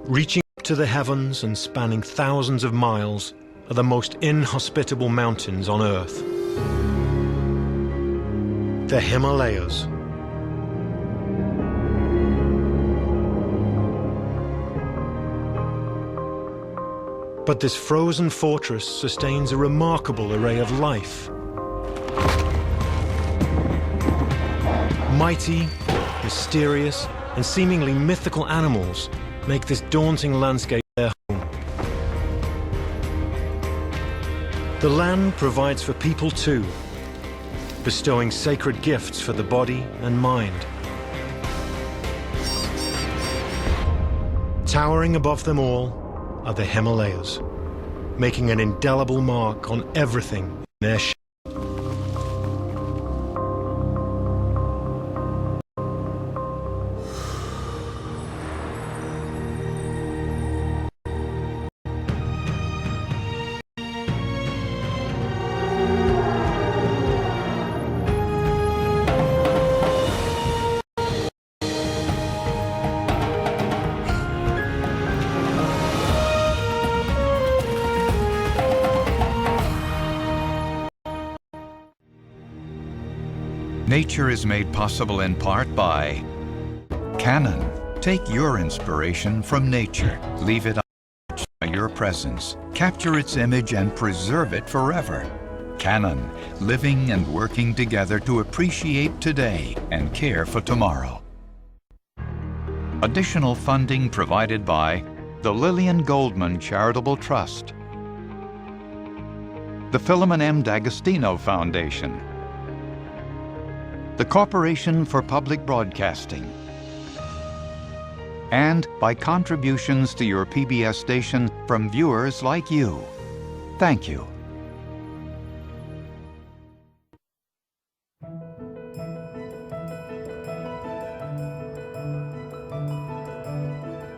Reaching up to the heavens and spanning thousands of miles are the most inhospitable mountains on Earth. The Himalayas. But this frozen fortress sustains a remarkable array of life. Mighty, mysterious, and seemingly mythical animals make this daunting landscape their home. The land provides for people too, bestowing sacred gifts for the body and mind. Towering above them all are the Himalayas, making an indelible mark on everything in their shape. Nature is made possible in part by Canon. Take your inspiration from nature. Leave it untouched by your presence. Capture its image and preserve it forever. Canon, living and working together to appreciate today and care for tomorrow. Additional funding provided by the Lillian Goldman Charitable Trust, the Philemon M. D'Agostino Foundation, the Corporation for Public Broadcasting, and by contributions to your PBS station from viewers like you. Thank you.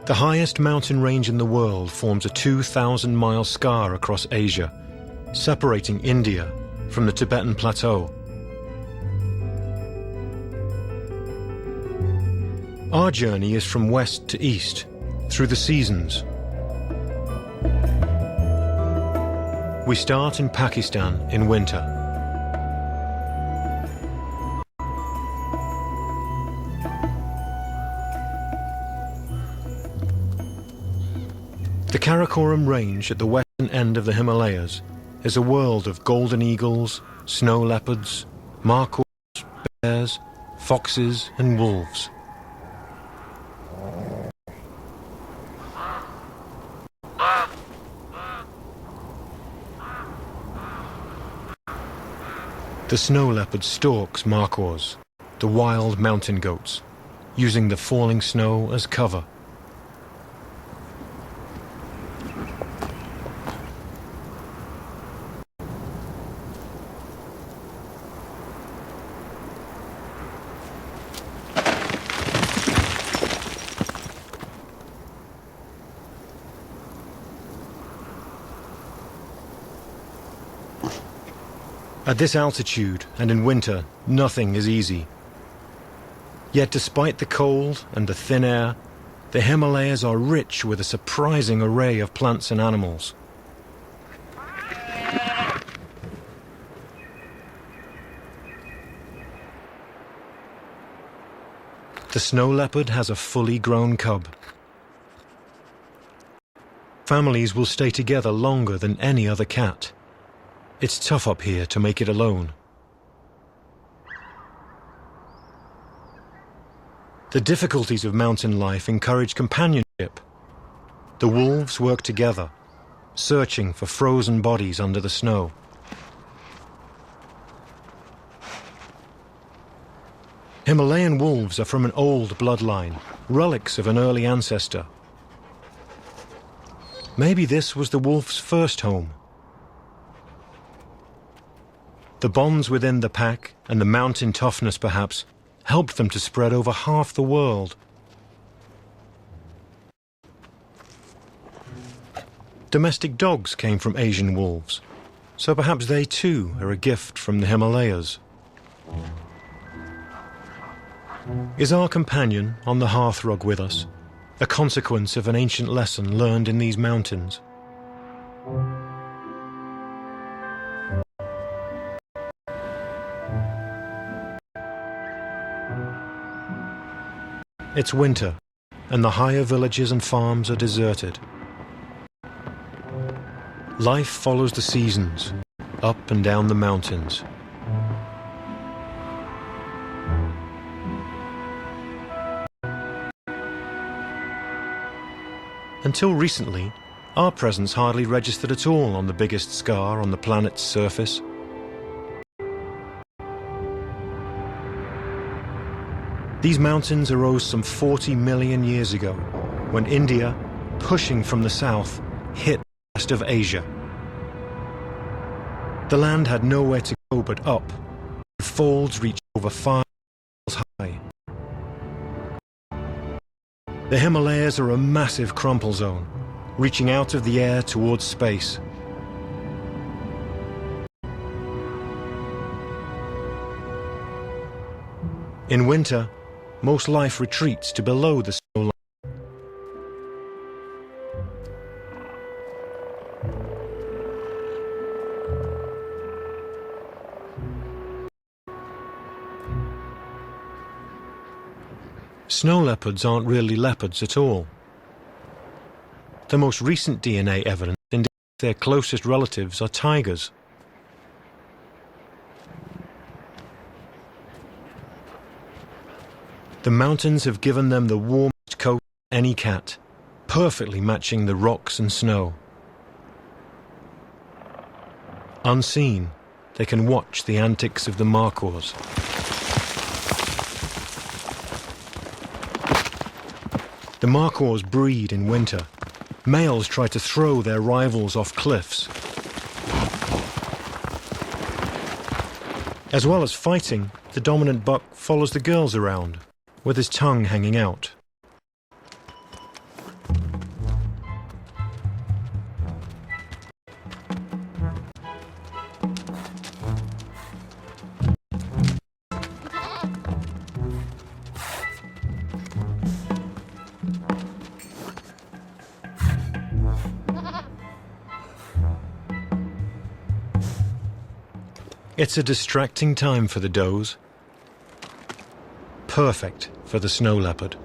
The highest mountain range in the world forms a 2,000-mile scar across Asia, separating India from the Tibetan Plateau. Our journey is from west to east, through the seasons. We start in Pakistan in winter. The Karakoram Range at the western end of the Himalayas is a world of golden eagles, snow leopards, markhors, bears, foxes and wolves. The snow leopard stalks markhors, the wild mountain goats, using the falling snow as cover. At this altitude and in winter, nothing is easy. Yet despite the cold and the thin air, the Himalayas are rich with a surprising array of plants and animals. The snow leopard has a fully grown cub. Families will stay together longer than any other cat. It's tough up here to make it alone. The difficulties of mountain life encourage companionship. The wolves work together, searching for frozen bodies under the snow. Himalayan wolves are from an old bloodline, relics of an early ancestor. Maybe this was the wolf's first home. The bonds within the pack, and the mountain toughness perhaps, helped them to spread over half the world. Domestic dogs came from Asian wolves, so perhaps they too are a gift from the Himalayas. Is our companion on the hearthrug with us, a consequence of an ancient lesson learned in these mountains. It's winter, and the higher villages and farms are deserted. Life follows the seasons, up and down the mountains. Until recently, our presence hardly registered at all on the biggest scar on the planet's surface. These mountains arose some 40 million years ago, when India, pushing from the south, hit the rest of Asia. The land had nowhere to go but up. The folds reached over 5 miles high. The Himalayas are a massive crumple zone, reaching out of the air towards space. In winter, most life retreats to below the snow line. Snow leopards aren't really leopards at all. The most recent DNA evidence indicates their closest relatives are tigers. The mountains have given them the warmest coat of any cat, perfectly matching the rocks and snow. Unseen, they can watch the antics of the markhors. The markhors breed in winter. Males try to throw their rivals off cliffs. As well as fighting, the dominant buck follows the girls around, with his tongue hanging out. It's a distracting time for the does. Perfect for the snow leopard.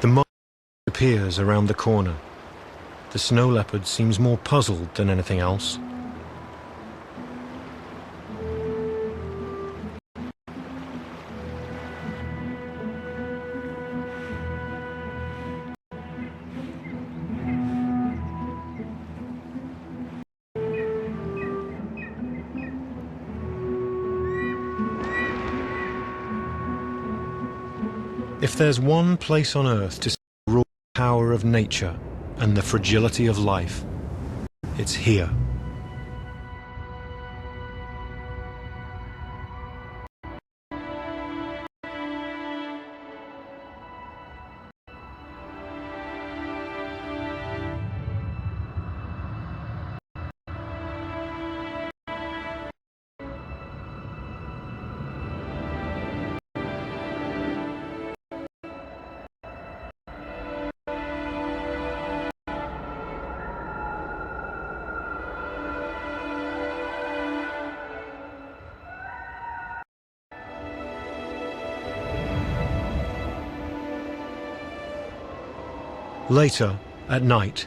The mark appears around the corner. The snow leopard seems more puzzled than anything else. If there's one place on Earth to see the raw power of nature and the fragility of life, it's here. Later, at night,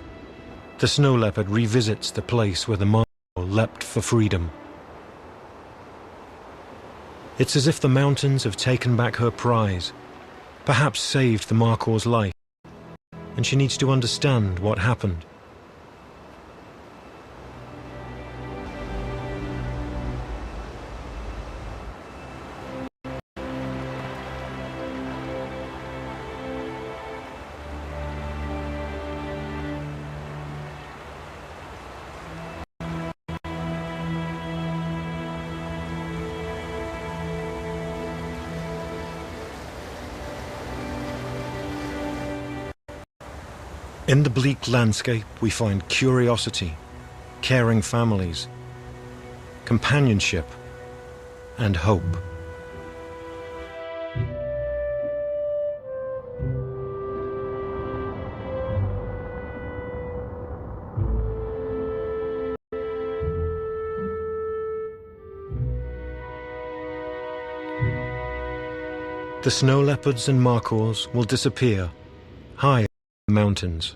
the snow leopard revisits the place where the markhor leapt for freedom. It's as if the mountains have taken back her prize, perhaps saved the markhor's life, and she needs to understand what happened. In the bleak landscape, we find curiosity, caring families, companionship, and hope. The snow leopards and markhors will disappear high in the mountains.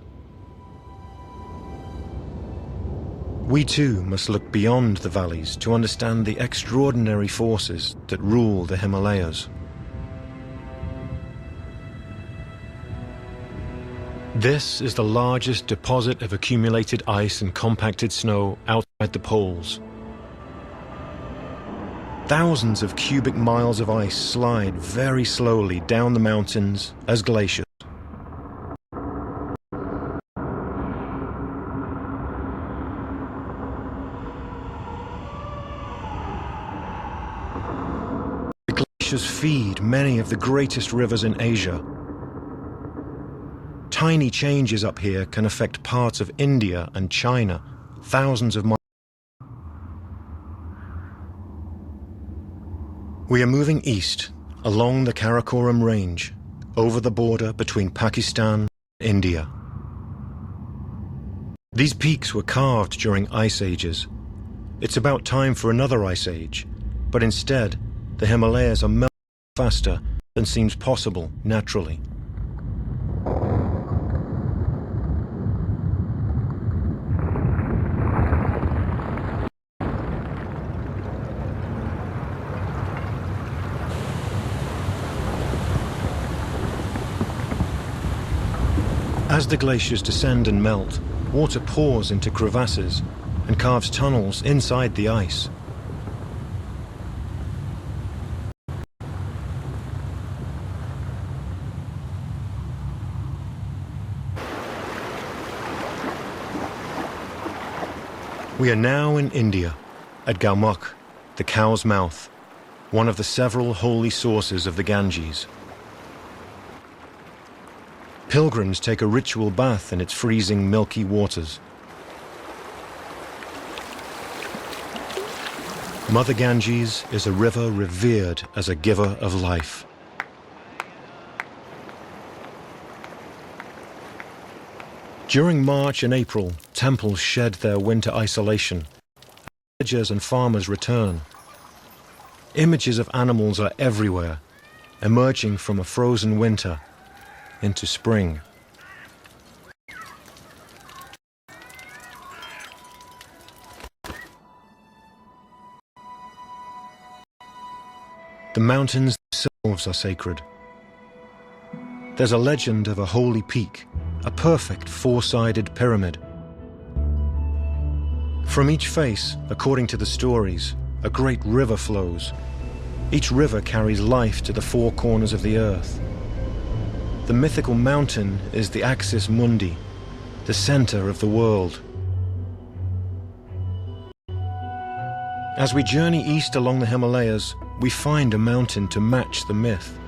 We too must look beyond the valleys to understand the extraordinary forces that rule the Himalayas. This is the largest deposit of accumulated ice and compacted snow outside the poles. Thousands of cubic miles of ice slide very slowly down the mountains as glaciers. The glaciers feed many of the greatest rivers in Asia. Tiny changes up here can affect parts of India and China, thousands of miles. We are moving east, along the Karakoram Range, over the border between Pakistan and India. These peaks were carved during ice ages. It's about time for another ice age, but instead, the Himalayas are melting faster than seems possible naturally. As the glaciers descend and melt, water pours into crevasses and carves tunnels inside the ice. We are now in India, at Gaumukh, the cow's mouth, one of the several holy sources of the Ganges. Pilgrims take a ritual bath in its freezing, milky waters. Mother Ganges is a river revered as a giver of life. During March and April, temples shed their winter isolation. Villagers and farmers return. Images of animals are everywhere, emerging from a frozen winter into spring. The mountains themselves are sacred. There's a legend of a holy peak, a perfect four-sided pyramid. From each face, according to the stories, a great river flows. Each river carries life to the four corners of the earth. The mythical mountain is the Axis Mundi, the center of the world. As we journey east along the Himalayas, we find a mountain to match the myth.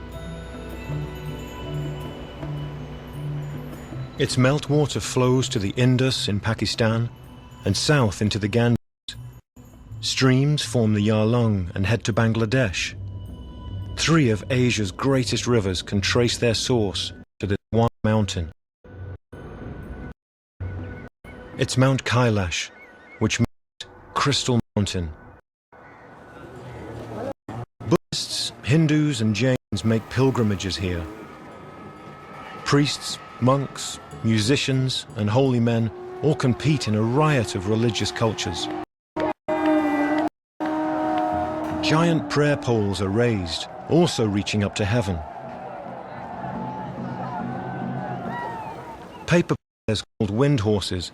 Its meltwater flows to the Indus in Pakistan and south into the Ganges. Streams form the Yarlung and head to Bangladesh. Three of Asia's greatest rivers can trace their source to this one mountain. It's Mount Kailash, which means Crystal Mountain. Buddhists, Hindus and Jains make pilgrimages here. Priests, monks, musicians and holy men all compete in a riot of religious cultures. Giant prayer poles are raised, also reaching up to heaven. Paper prayers called wind horses